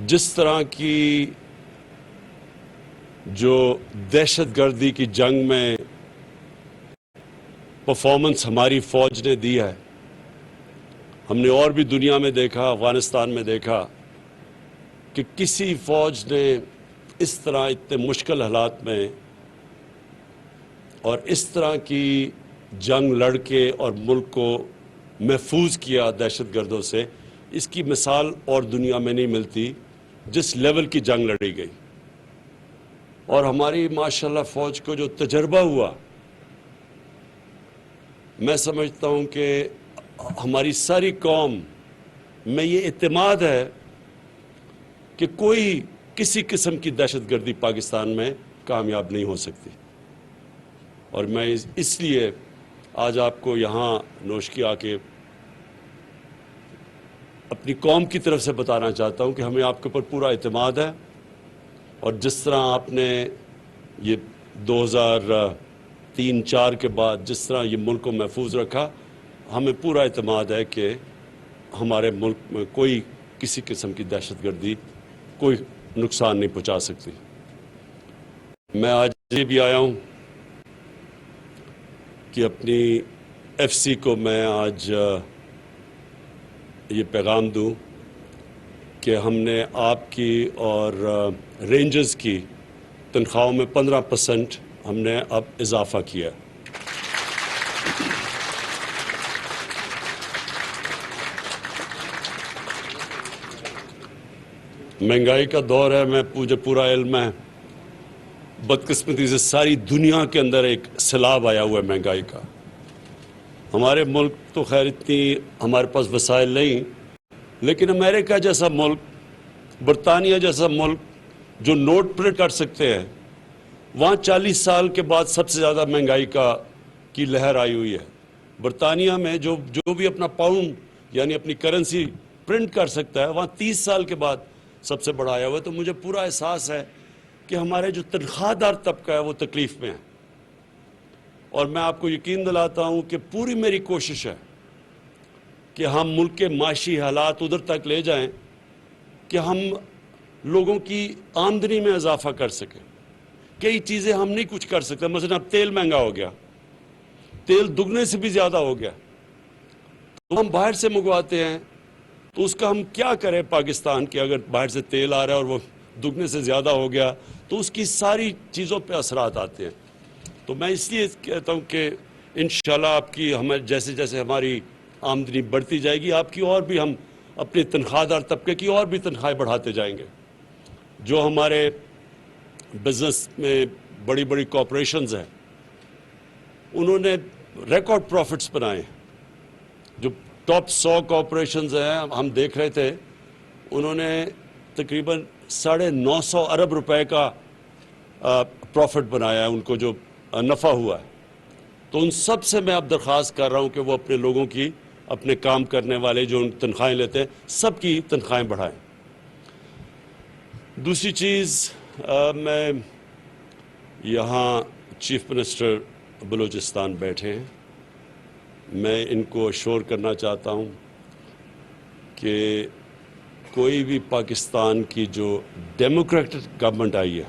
جس طرح کی جو دہشت گردی کی جنگ میں پرفارمنس ہماری فوج نے دی ہے، ہم نے اور بھی دنیا میں دیکھا، افغانستان میں دیکھا کہ کسی فوج نے اس طرح اتنے مشکل حالات میں اور اس طرح کی جنگ لڑ کے اور ملک کو محفوظ کیا دہشت گردوں سے، اس کی مثال اور دنیا میں نہیں ملتی جس لیول کی جنگ لڑی گئی۔ اور ہماری ماشاءاللہ فوج کو جو تجربہ ہوا، میں سمجھتا ہوں کہ ہماری ساری قوم میں یہ اعتماد ہے کہ کوئی کسی قسم کی دہشت گردی پاکستان میں کامیاب نہیں ہو سکتی۔ اور میں اس لیے آج آپ کو یہاں نوشکی آ کے اپنی قوم کی طرف سے بتانا چاہتا ہوں کہ ہمیں آپ کے اوپر پورا اعتماد ہے، اور جس طرح آپ نے یہ 2003-04 کے بعد جس طرح یہ ملک کو محفوظ رکھا، ہمیں پورا اعتماد ہے کہ ہمارے ملک میں کوئی کسی قسم کی دہشت گردی کوئی نقصان نہیں پہنچا سکتی۔ میں آج یہ بھی آیا ہوں کہ اپنی ایف سی کو میں آج یہ پیغام دوں کہ ہم نے آپ کی اور رینجرز کی تنخواہوں میں 15% ہم نے اب اضافہ کیا۔ مہنگائی کا دور ہے، مجھے پورا علم ہے، بدقسمتی سے ساری دنیا کے اندر ایک سیلاب آیا ہوا ہے مہنگائی کا۔ ہمارے ملک تو خیر اتنی ہمارے پاس وسائل نہیں، لیکن امریکہ جیسا ملک، برطانیہ جیسا ملک جو نوٹ پرنٹ کر سکتے ہیں، وہاں 40 سال کے بعد سب سے زیادہ مہنگائی کی لہر آئی ہوئی ہے۔ برطانیہ میں جو بھی اپنا پاؤنڈ یعنی اپنی کرنسی پرنٹ کر سکتا ہے، وہاں 30 سال کے بعد سب سے بڑا آیا ہوا ہے۔ تو مجھے پورا احساس ہے کہ ہمارے جو تنخواہ دار طبقہ ہے وہ تکلیف میں ہے، اور میں آپ کو یقین دلاتا ہوں کہ پوری میری کوشش ہے کہ ہم ملک کے معاشی حالات ادھر تک لے جائیں کہ ہم لوگوں کی آمدنی میں اضافہ کر سکیں۔ کئی چیزیں ہم نہیں کچھ کر سکتے، مثلا اب تیل مہنگا ہو گیا، تیل دگنے سے بھی زیادہ ہو گیا، تو ہم باہر سے منگواتے ہیں، تو اس کا ہم کیا کریں پاکستان کے؟ اگر باہر سے تیل آ رہا ہے اور وہ دگنے سے زیادہ ہو گیا تو اس کی ساری چیزوں پہ اثرات آتے ہیں۔ تو میں اس لیے کہتا ہوں کہ انشاءاللہ آپ کی جیسے جیسے ہماری آمدنی بڑھتی جائے گی، آپ کی اور بھی ہم اپنے تنخواہ دار طبقے کی اور بھی تنخواہیں بڑھاتے جائیں گے۔ جو ہمارے بزنس میں بڑی بڑی کارپوریشنز ہیں، انہوں نے ریکارڈ پروفٹس بنائے ہیں۔ جو ٹاپ 100 کارپوریشنز ہیں، ہم دیکھ رہے تھے، انہوں نے تقریباً 950 ارب روپے کا پروفٹ بنایا ہے، ان کو جو نفع ہوا ہے۔ تو ان سب سے میں اب درخواست کر رہا ہوں کہ وہ اپنے لوگوں کی، اپنے کام کرنے والے جو تنخواہیں لیتے ہیں، سب کی تنخواہیں بڑھائیں۔ دوسری چیز، میں یہاں چیف منسٹر بلوچستان بیٹھے ہیں، میں ان کو اشور کرنا چاہتا ہوں کہ کوئی بھی پاکستان کی جو ڈیموکریٹک گورنمنٹ آئی ہے،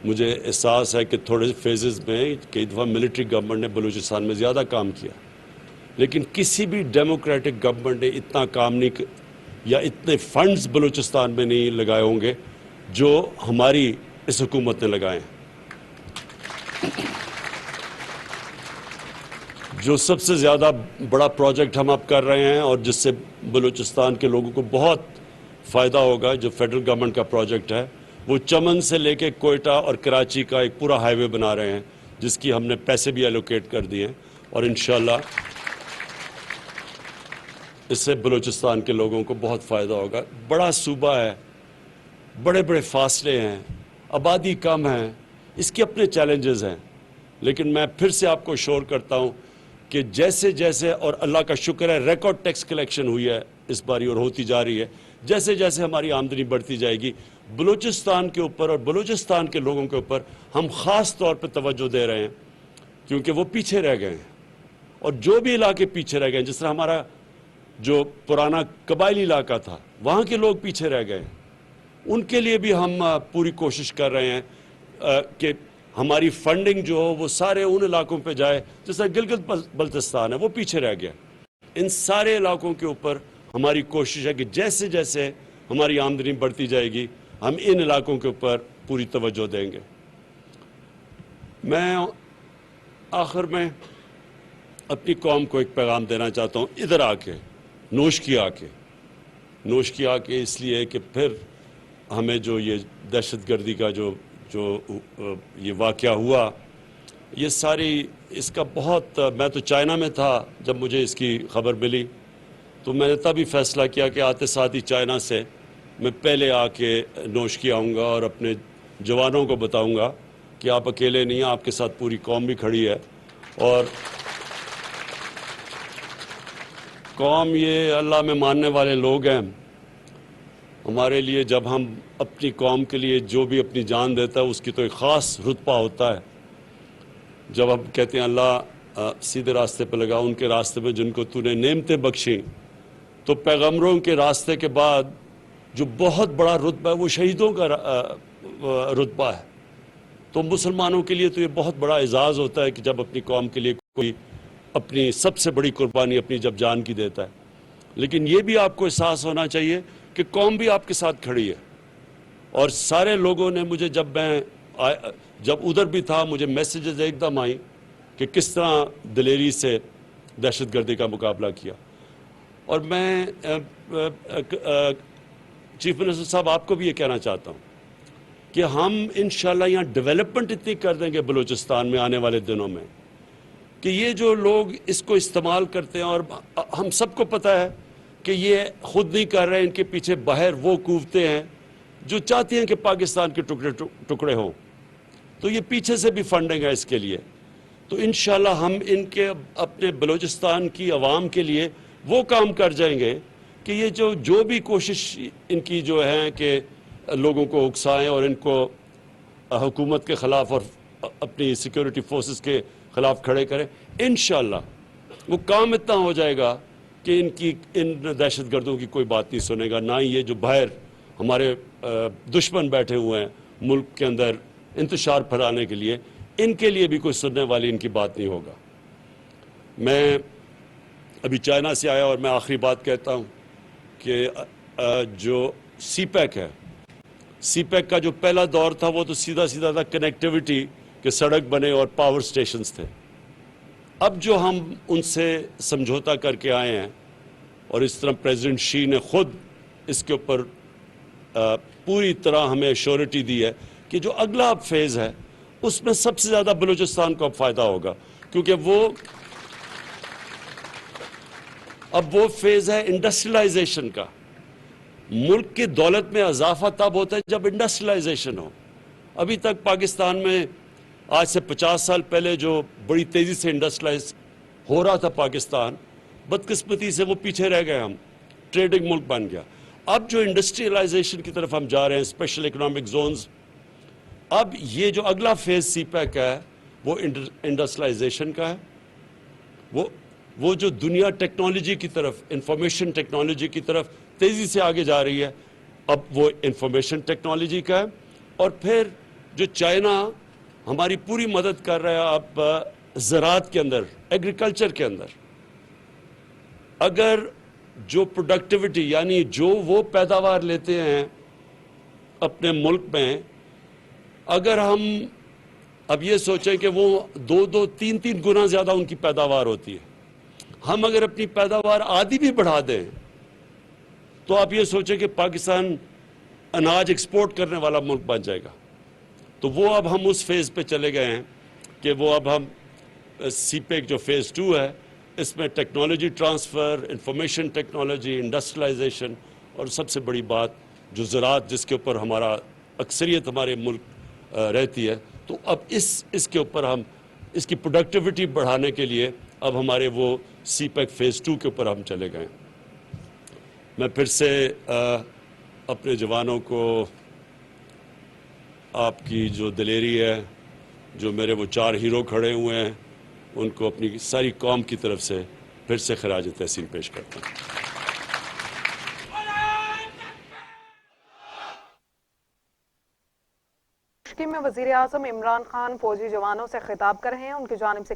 مجھے احساس ہے کہ تھوڑے سے فیزز میں کئی دفعہ ملٹری گورنمنٹ نے بلوچستان میں زیادہ کام کیا، لیکن کسی بھی ڈیموکریٹک گورنمنٹ نے اتنا کام نہیں یا اتنے فنڈز بلوچستان میں نہیں لگائے ہوں گے جو ہماری اس حکومت نے لگائے ہیں۔ جو سب سے زیادہ بڑا پروجیکٹ ہم اب کر رہے ہیں اور جس سے بلوچستان کے لوگوں کو بہت فائدہ ہوگا، جو فیڈرل گورنمنٹ کا پروجیکٹ ہے، وہ چمن سے لے کے کوئٹہ اور کراچی کا ایک پورا ہائی وے بنا رہے ہیں، جس کی ہم نے پیسے بھی ایلوکیٹ کر دیے ہیں، اور انشاءاللہ اس سے بلوچستان کے لوگوں کو بہت فائدہ ہوگا۔ بڑا صوبہ ہے، بڑے بڑے فاصلے ہیں، آبادی کم ہے، اس کے اپنے چیلنجز ہیں، لیکن میں پھر سے آپ کو اشور کرتا ہوں کہ جیسے جیسے، اور اللہ کا شکر ہے ریکارڈ ٹیکس کلیکشن ہوئی ہے اس باری اور ہوتی جا رہی ہے، جیسے جیسے ہماری آمدنی بڑھتی جائے گی، بلوچستان کے اوپر اور بلوچستان کے لوگوں کے اوپر ہم خاص طور پہ توجہ دے رہے ہیں، کیونکہ وہ پیچھے رہ گئے ہیں، اور جو بھی علاقے پیچھے رہ گئے ہیں، جس طرح ہمارا جو پرانا قبائلی علاقہ تھا وہاں کے لوگ پیچھے رہ گئے ہیں، ان کے لیے بھی ہم پوری کوشش کر رہے ہیں کہ ہماری فنڈنگ جو ہو وہ سارے ان علاقوں پہ جائے، جیسا گلگت بلتستان ہے وہ پیچھے رہ گیا۔ ان سارے علاقوں کے اوپر ہماری کوشش ہے کہ جیسے جیسے ہماری آمدنی بڑھتی جائے گی ہم ان علاقوں کے اوپر پوری توجہ دیں گے۔ میں آخر میں اپنی قوم کو ایک پیغام دینا چاہتا ہوں، ادھر آ کے نوش کی آ کے اس لیے کہ پھر ہمیں جو یہ دہشت گردی کا جو یہ واقعہ ہوا، یہ ساری اس کا بہت، میں تو چائنا میں تھا جب مجھے اس کی خبر ملی، تو میں نے تب ہی فیصلہ کیا کہ آتے ساتھ ہی چائنا سے میں پہلے آ کے نوش کی آؤں گا اور اپنے جوانوں کو بتاؤں گا کہ آپ اکیلے نہیں ہیں، آپ کے ساتھ پوری قوم بھی کھڑی ہے۔ اور قوم یہ اللہ میں ماننے والے لوگ ہیں، ہمارے لیے جب ہم اپنی قوم کے لیے جو بھی اپنی جان دیتا ہے اس کی تو ایک خاص رتبہ ہوتا ہے۔ جب ہم کہتے ہیں اللہ سیدھے راستے پہ لگا، ان کے راستے میں جن کو تو نے نعمتیں بخشیں، تو پیغمبروں کے راستے کے بعد جو بہت بڑا رتبہ ہے وہ شہیدوں کا رتبہ ہے۔ تو مسلمانوں کے لیے تو یہ بہت بڑا اعزاز ہوتا ہے کہ جب اپنی قوم کے لیے کوئی اپنی سب سے بڑی قربانی اپنی جب جان کی دیتا ہے۔ لیکن یہ بھی آپ کو احساس ہونا چاہیے کہ قوم بھی آپ کے ساتھ کھڑی ہے، اور سارے لوگوں نے مجھے جب ادھر بھی تھا مجھے میسیجز ایک دم آئیں کہ کس طرح دلیری سے دہشت گردی کا مقابلہ کیا۔ اور میں چیف منسٹر صاحب آپ کو بھی یہ کہنا چاہتا ہوں کہ ہم انشاءاللہ یہاں ڈیولپمنٹ اتنی کر دیں گے بلوچستان میں آنے والے دنوں میں کہ یہ جو لوگ اس کو استعمال کرتے ہیں، اور ہم سب کو پتہ ہے کہ یہ خود نہیں کر رہے، ان کے پیچھے باہر وہ قوتیں ہیں جو چاہتی ہیں کہ پاکستان کے ٹکڑے ہوں، تو یہ پیچھے سے بھی فنڈنگ ہے اس کے لیے۔ تو انشاءاللہ ہم ان کے اپنے بلوچستان کی عوام کے لیے وہ کام کر جائیں گے کہ یہ جو بھی کوشش ان کی جو ہے کہ لوگوں کو اکسائیں اور ان کو حکومت کے خلاف اور اپنی سیکیورٹی فورسز کے خلاف کھڑے کریں، انشاءاللہ وہ کام اتنا ہو جائے گا کہ ان دہشت گردوں کی کوئی بات نہیں سنے گا، نہ ہی یہ جو باہر ہمارے دشمن بیٹھے ہوئے ہیں ملک کے اندر انتشار پھیلانے کے لیے، ان کے لیے بھی کوئی سننے والی ان کی بات نہیں ہوگا۔ میں ابھی چائنا سے آیا اور میں آخری بات کہتا ہوں کہ جو سی پیک ہے، سی پیک کا جو پہلا دور تھا وہ تو سیدھا تھا کنیکٹیوٹی کہ سڑک بنے اور پاور سٹیشنز تھے۔ اب جو ہم ان سے سمجھوتا کر کے آئے ہیں، اور اس طرح پریزیڈنٹ شی نے خود اس کے اوپر پوری طرح ہمیں ایشورٹی دی ہے کہ جو اگلا اب فیز ہے اس میں سب سے زیادہ بلوچستان کو اب فائدہ ہوگا، کیونکہ اب وہ فیز ہے انڈسٹریلائزیشن کا۔ ملک کی دولت میں اضافہ تب ہوتا ہے جب انڈسٹریلائزیشن ہو۔ ابھی تک پاکستان میں آج سے 50 سال پہلے جو بڑی تیزی سے انڈسٹریلائز ہو رہا تھا پاکستان، بدقسمتی سے وہ پیچھے رہ گئے، ہم ٹریڈنگ ملک بن گیا۔ اب جو انڈسٹریلائزیشن کی طرف ہم جا رہے ہیں، اسپیشل اکنامک زونز، اب یہ جو اگلا فیز سی پیک ہے وہ انڈسٹریلائزیشن کا ہے۔ وہ جو دنیا ٹیکنالوجی کی طرف، انفارمیشن ٹیکنالوجی کی طرف تیزی سے آگے جا رہی ہے، اب وہ انفارمیشن ٹیکنالوجی کا ہے۔ اور پھر جو چائنا ہماری پوری مدد کر رہا ہے اب زراعت کے اندر، ایگریکلچر کے اندر، اگر جو پروڈکٹیوٹی یعنی جو وہ پیداوار لیتے ہیں اپنے ملک میں، اگر ہم اب یہ سوچیں کہ وہ 2-3 گنا زیادہ ان کی پیداوار ہوتی ہے، ہم اگر اپنی پیداوار آدھی بھی بڑھا دیں تو آپ یہ سوچیں کہ پاکستان اناج ایکسپورٹ کرنے والا ملک بن جائے گا۔ تو وہ اب ہم اس فیز پہ چلے گئے ہیں کہ وہ اب ہم سی پیک جو فیز 2 ہے اس میں technology transfer, information technology, industrialisation, اور سب سے بڑی بات جو زراعت جس کے اوپر ہمارا اکثریت ہمارے ملک رہتی ہے، تو اب اس کے اوپر ہم اس کی پروڈکٹیوٹی بڑھانے کے لیے اب ہمارے وہ سی پیک فیز 2 کے اوپر ہم چلے گئے۔ میں پھر سے اپنے جوانوں کو آپ کی جو دلیری ہے، جو میرے وہ 4 ہیرو کھڑے ہوئے ہیں، ان کو اپنی ساری قوم کی طرف سے پھر سے خراج تحسین پیش کرتا ہوں۔ دمشق میں وزیر اعظم عمران خان فوجی جوانوں سے خطاب کر رہے ہیں. ان کی جانب سے